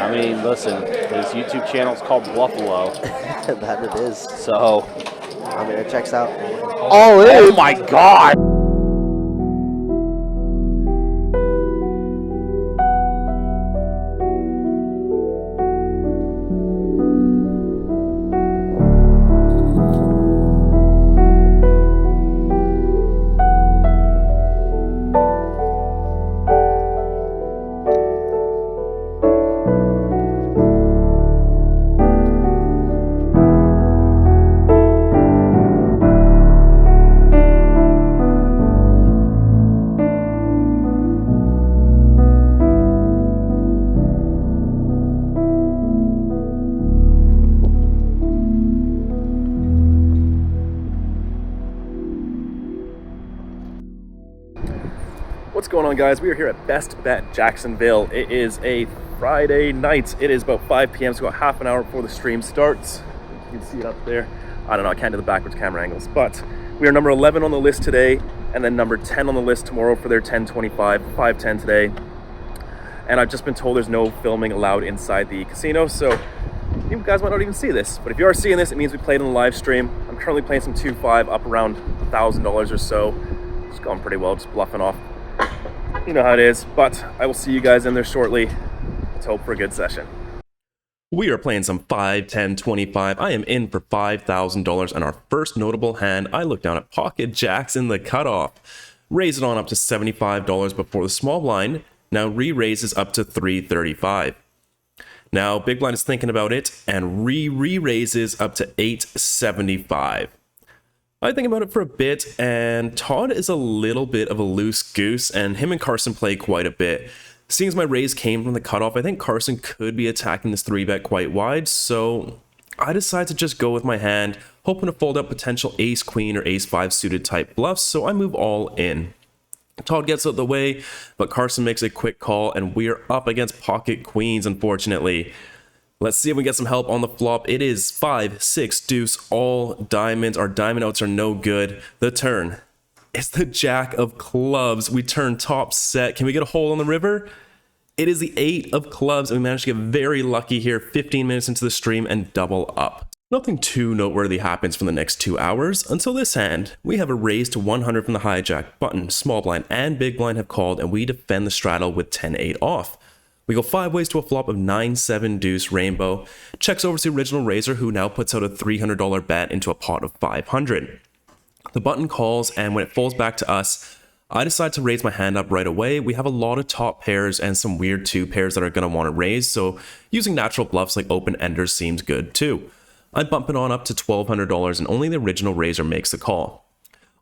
I mean, listen, his YouTube channel is called Bluffalo. That it is. So, I mean, it checks out. All in. oh my God! What's going on, guys? We are here at Best Bet Jacksonville. It is a Friday night. It is about 5 p.m. so about half an hour before the stream starts. You can see it up there. I don't know, I can't do the backwards camera angles, but we are number 11 on the list today and then number 10 on the list tomorrow for their 1025, 510 today. And I've just been told there's no filming allowed inside the casino, so you guys might not even see this. But if you are seeing this, it means we played on the live stream. I'm currently playing some 2-5 up around $1,000 or so. It's going pretty well, just bluffing off. You know how it is, but I will see you guys in there shortly. Let's hope for a good session. We are playing some 5, 10, 25. I am in for $5,000, and our first notable hand, I look down at pocket jacks in the cutoff. Raise it on up to $75 before the small blind. Now re-raises up to $335. Now big blind is thinking about it, and re-raises up to $875. I think about it for a bit, and Todd is a little bit of a loose goose, and him and Carson play quite a bit. Seeing as my raise came from the cutoff, I think Carson could be attacking this 3-bet quite wide, so I decided to just go with my hand, hoping to fold out potential ace-queen or ace-5 suited type bluffs, so I move all in. Todd gets out of the way, but Carson makes a quick call, and we are up against pocket queens, unfortunately. Let's see if we get some help on the flop. It is 5, 6, deuce, all diamonds. Our diamond outs are no good. The turn is the jack of clubs. We turn top set. Can we get a hole on the river? It is the 8 of clubs, and we managed to get very lucky here 15 minutes into the stream and double up. Nothing too noteworthy happens for the next 2 hours until this hand. We have a raise to 100 from the hijack. Button, small blind, and big blind have called, and we defend the straddle with 10-8 off. We go 5 ways to a flop of 9-7 deuce rainbow. Checks over to the original raiser, who now puts out a $300 bet into a pot of 500. The button calls, and when it falls back to us, I decide to raise my hand up right away. We have a lot of top pairs and some weird 2 pairs that are going to want to raise, so using natural bluffs like open enders seems good too. I bump it on up to $1,200, and only the original raiser makes the call.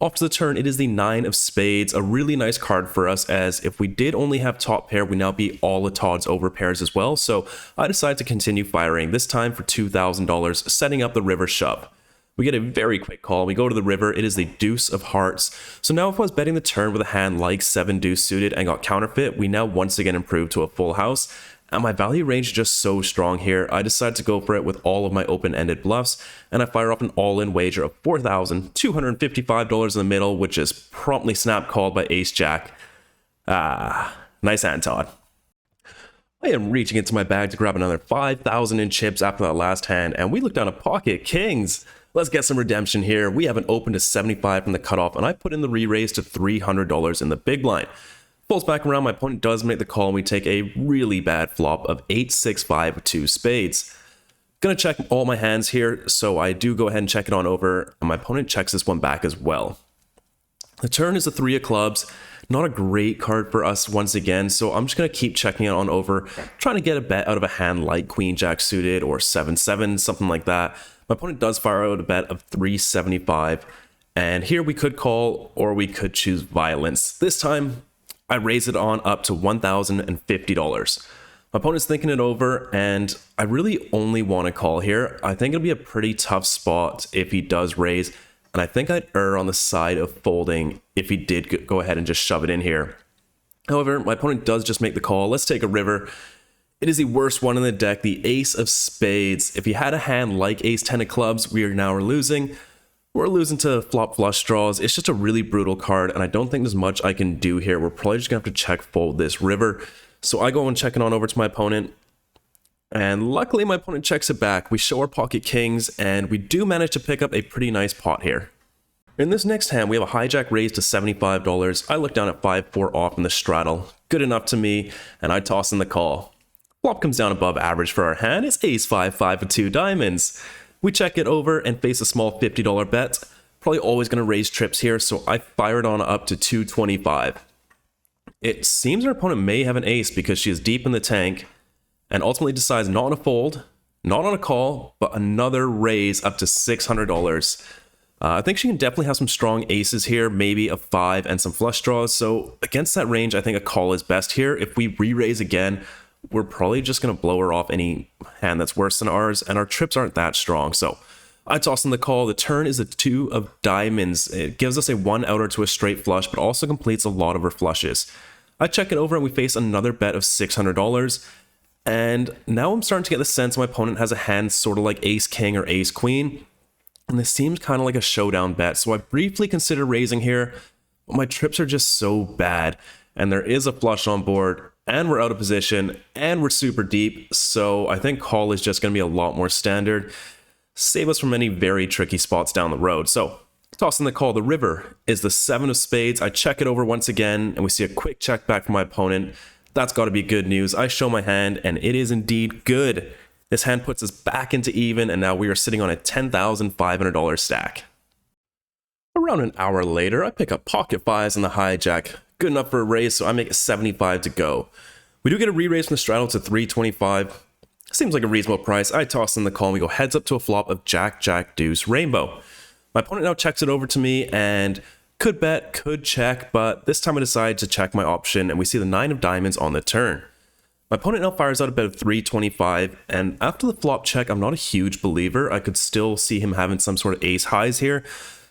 Off to the turn, it is the 9 of spades, a really nice card for us, as if we did only have top pair, we now beat all of Todd's over pairs as well, so I decided to continue firing, this time for $2,000, setting up the river shove. We get a very quick call, we go to the river, it is the deuce of hearts, so now if I was betting the turn with a hand like 7 deuce suited and got counterfeit, we now once again improve to a full house, and my value range is just so strong here, I decided to go for it with all of my open-ended bluffs, and I fire off an all-in wager of $4,255 in the middle, which is promptly snap called by ace-jack. Nice hand, Todd. I am reaching into my bag to grab another 5,000 in chips after that last hand, and we look down at pocket kings. Let's get some redemption here. We have an open to 75 from the cutoff, and I put in the re-raise to $300 in the big blind. Pulls back around, my opponent does make the call, and we take a really bad flop of 8-6-5 with 2 spades. Gonna check all my hands here, so I do go ahead and check it on over, and my opponent checks this one back as well. The turn is the 3 of clubs, not a great card for us once again, so I'm just gonna keep checking it on over, trying to get a bet out of a hand like queen jack suited or 7-7, something like that. My opponent does fire out a bet of 375, and here we could call or we could choose violence. This time, I raise it on up to $1,050. My opponent's thinking it over, and I really only want to call here. I think it'll be a pretty tough spot if he does raise, and I think I'd err on the side of folding if he did go ahead and just shove it in here. However, my opponent does just make the call. Let's take a river. It is the worst one in the deck, the ace of spades. If he had a hand like ace-10 of clubs, we are now losing. We're losing to flop flush draws. It's just a really brutal card, and I don't think there's much I can do here. We're probably just gonna have to check fold this river. So I go and check it on over to my opponent. And luckily my opponent checks it back. We show our pocket kings, and we do manage to pick up a pretty nice pot here. In this next hand, we have a hijack raised to $75. I look down at 5-4 off in the straddle. Good enough to me, and I toss in the call. Flop comes down above average for our hand. It's ace-5 with 2 diamonds. We check it over and face a small $50 bet. Probably always going to raise trips here, so I fired on up to 225. It seems our opponent may have an ace because she is deep in the tank, and ultimately decides not on a fold, not on a call, but another raise up to $600. I think she can definitely have some strong aces here, maybe a 5 and some flush draws. So against that range, I think a call is best here. If we re-raise again, we're probably just going to blow her off any hand that's worse than ours, and our trips aren't that strong. So I toss in the call. The turn is a 2 of diamonds. It gives us a 1 outer to a straight flush, but also completes a lot of her flushes. I check it over and we face another bet of $600. And now I'm starting to get the sense my opponent has a hand sort of like ace-king or ace-queen. And this seems kind of like a showdown bet, so I briefly consider raising here, but my trips are just so bad, and there is a flush on board, and we're out of position, and we're super deep, so I think call is just going to be a lot more standard, save us from any very tricky spots down the road. So tossing the call. The river is the 7 of spades. I check it over once again, and we see a quick check back from my opponent. That's got to be good news. I show my hand, and it is indeed good. This hand puts us back into even, and now we are sitting on a $10,500 stack. Around an hour later, I pick up pocket 5s in the hijack. Good enough for a raise, so I make it 75 to go. We do get a re-raise from the straddle to 325. Seems like a reasonable price. I toss in the call, and we go heads up to a flop of Jack, Jack, Deuce, Rainbow. My opponent now checks it over to me, and could bet, could check, but this time I decide to check my option, and we see the 9 of diamonds on the turn. My opponent now fires out a bet of 325, and after the flop check, I'm not a huge believer. I could still see him having some sort of ace highs here,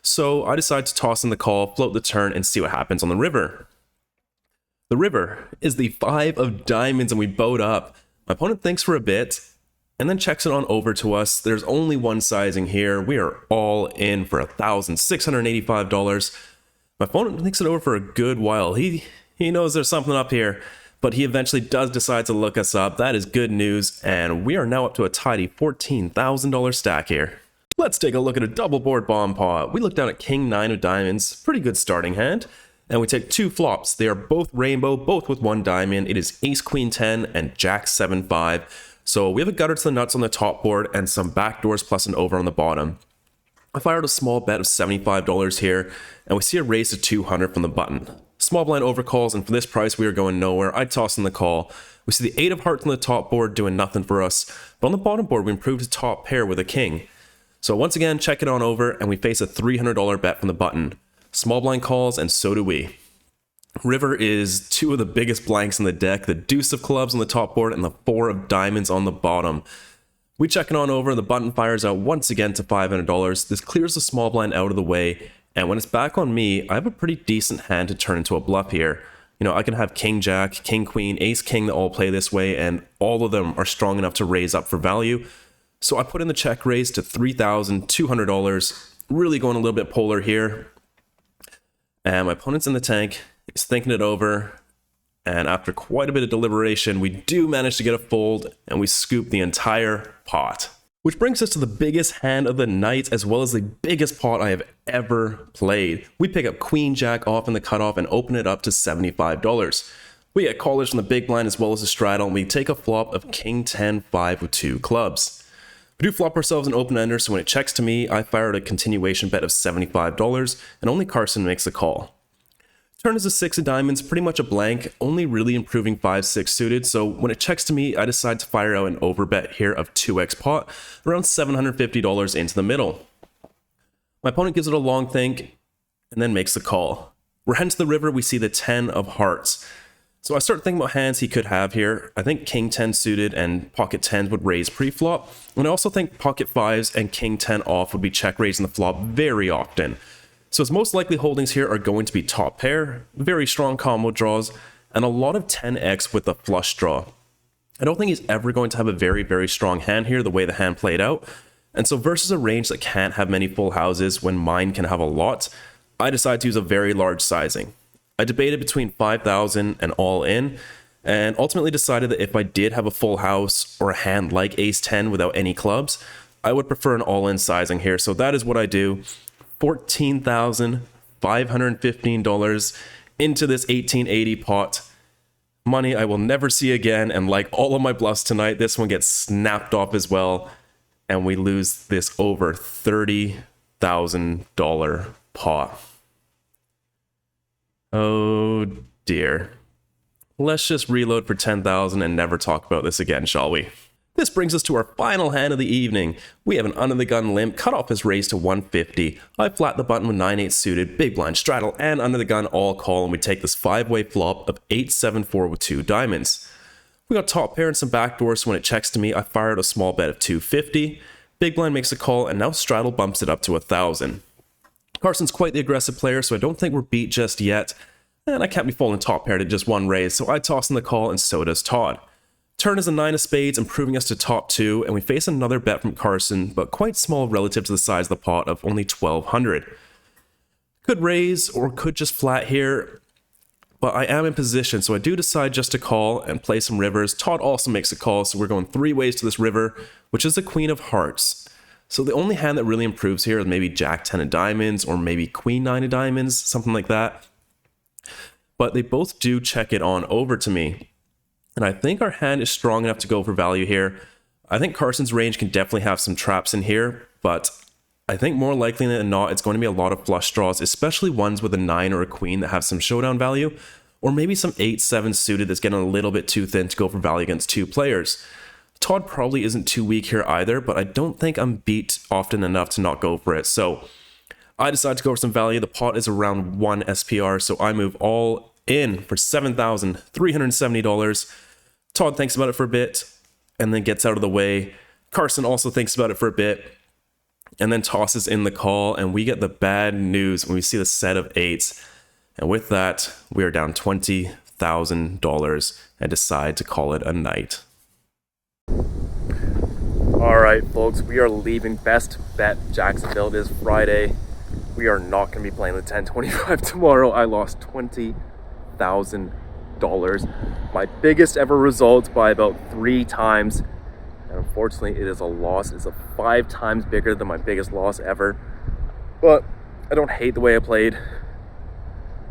so I decide to toss in the call, float the turn, and see what happens on the river. The river is the 5 of diamonds, and we bowed up. My opponent thinks for a bit, and then checks it on over to us. There's only one sizing here. We are all in for $1,685. My opponent thinks it over for a good while. He knows there's something up here. But he eventually does decide to look us up. That is good news, and we are now up to a tidy $14,000 stack here. Let's take a look at a double board bomb pot. We look down at King 9 of diamonds, pretty good starting hand, and we take 2 flops. They are both rainbow, both with 1 diamond. It is Ace Queen 10 and Jack 7 5. So we have a gutter to the nuts on the top board and some backdoors plus an over on the bottom. I fired a small bet of $75 here, and we see a raise to 200 from the button. Small blind overcalls, and for this price, we are going nowhere. I toss in the call. We see the 8 of hearts on the top board doing nothing for us, but on the bottom board, we improve to top pair with a king. So once again, check it on over, and we face a $300 bet from the button. Small blind calls, and so do we. River is 2 of the biggest blanks in the deck, the deuce of clubs on the top board, and the 4 of diamonds on the bottom. We check it on over, the button fires out once again to $500. This clears the small blind out of the way, and when it's back on me, I have a pretty decent hand to turn into a bluff here. You know, I can have King Jack, King Queen, Ace King that all play this way, and all of them are strong enough to raise up for value. So I put in the check raise to $3,200, really going a little bit polar here. And my opponent's in the tank, he's thinking it over, and after quite a bit of deliberation, we do manage to get a fold, and we scoop the entire pot. Which brings us to the biggest hand of the night, as well as the biggest pot I have ever played. We pick up Queen Jack off in the cutoff and open it up to $75. We get callers from the big blind as well as the straddle, and we take a flop of King 10 5 with 2 clubs. We do flop ourselves an open ender, so when it checks to me, I fired a continuation bet of $75, and only Carson makes the call. Turn is a 6 of diamonds, pretty much a blank, only really improving 5-6 suited, so when it checks to me, I decide to fire out an overbet here of 2x pot, around $750 into the middle. My opponent gives it a long think, and then makes the call. We're heading to the river, we see the 10 of hearts. So I start thinking about hands he could have here. I think King 10 suited and pocket 10s would raise pre-flop, and I also think pocket 5s and King 10 off would be check raising the flop very often. So his most likely holdings here are going to be top pair, very strong combo draws, and a lot of 10x with the flush draw. I don't think he's ever going to have a very, very strong hand here the way the hand played out, and so versus a range that can't have many full houses when mine can have a lot, I decided to use a very large sizing. I debated between 5,000 and all in, and ultimately decided that if I did have a full house or a hand like ace 10 without any clubs, I would prefer an all-in sizing here. So that is what I do. $14,515 into this 1880 pot. Money I will never see again, and like all of my bluffs tonight, this one gets snapped off as well, and we lose this over $30,000 pot. Oh dear. Let's just reload for 10,000 and never talk about this again, shall we? This brings us to our final hand of the evening. We have an under the gun limp, cutoff is raised to 150. I flat the button with 9-8 suited, big blind straddle, and under the gun all call, and we take this 5-way flop of 8-7-4 with 2 diamonds. We got top pair and some backdoors, so when it checks to me, I fire out a small bet of 250. Big blind makes a call, and now straddle bumps it up to 1,000. Carson's quite the aggressive player, so I don't think we're beat just yet. And I can't be folding top pair to just one raise, so I toss in the call, and so does Todd. Turn is a 9 of spades, improving us to top 2, and we face another bet from Carson, but quite small relative to the size of the pot of only 1,200. Could raise, or could just flat here, but I am in position, so I do decide just to call and play some rivers. Todd also makes a call, so we're going 3 ways to this river, which is the Queen of Hearts. So the only hand that really improves here is maybe Jack 10 of diamonds, or maybe Queen 9 of diamonds, something like that. But they both do check it on over to me. And I think our hand is strong enough to go for value here. I think Carson's range can definitely have some traps in here, but I think more likely than not, it's going to be a lot of flush draws, especially ones with a 9 or a queen that have some showdown value, or maybe some 8-7 suited that's getting a little bit too thin to go for value against 2 players. Todd probably isn't too weak here either, but I don't think I'm beat often enough to not go for it. So I decide to go for some value. The pot is around 1 SPR, so I move all in for $7,370. Todd thinks about it for a bit and then gets out of the way. Carson also thinks about it for a bit and then tosses in the call, and we get the bad news when we see the set of 8s. And with that, we are down $20,000 and decide to call it a night. All right, folks, we are leaving Best Bet Jacksonville. It is Friday. We are not going to be playing the 1025 tomorrow. I lost $20,000. My biggest ever result by about 3 times. And unfortunately, it is a loss. It's a 5 times bigger than my biggest loss ever. But I don't hate the way I played. A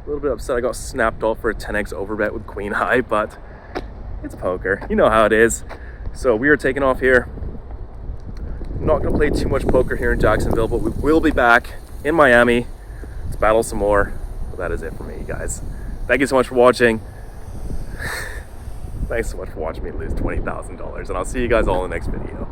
little bit upset I got snapped off for a 10x overbet with Queen High, but it's poker. You know how it is. So we are taking off here. I'm not going to play too much poker here in Jacksonville, but we will be back in Miami to battle some more. But that is it for me, guys. Thank you so much for watching. Thanks so much for watching me lose $20,000, and I'll see you guys all in the next video.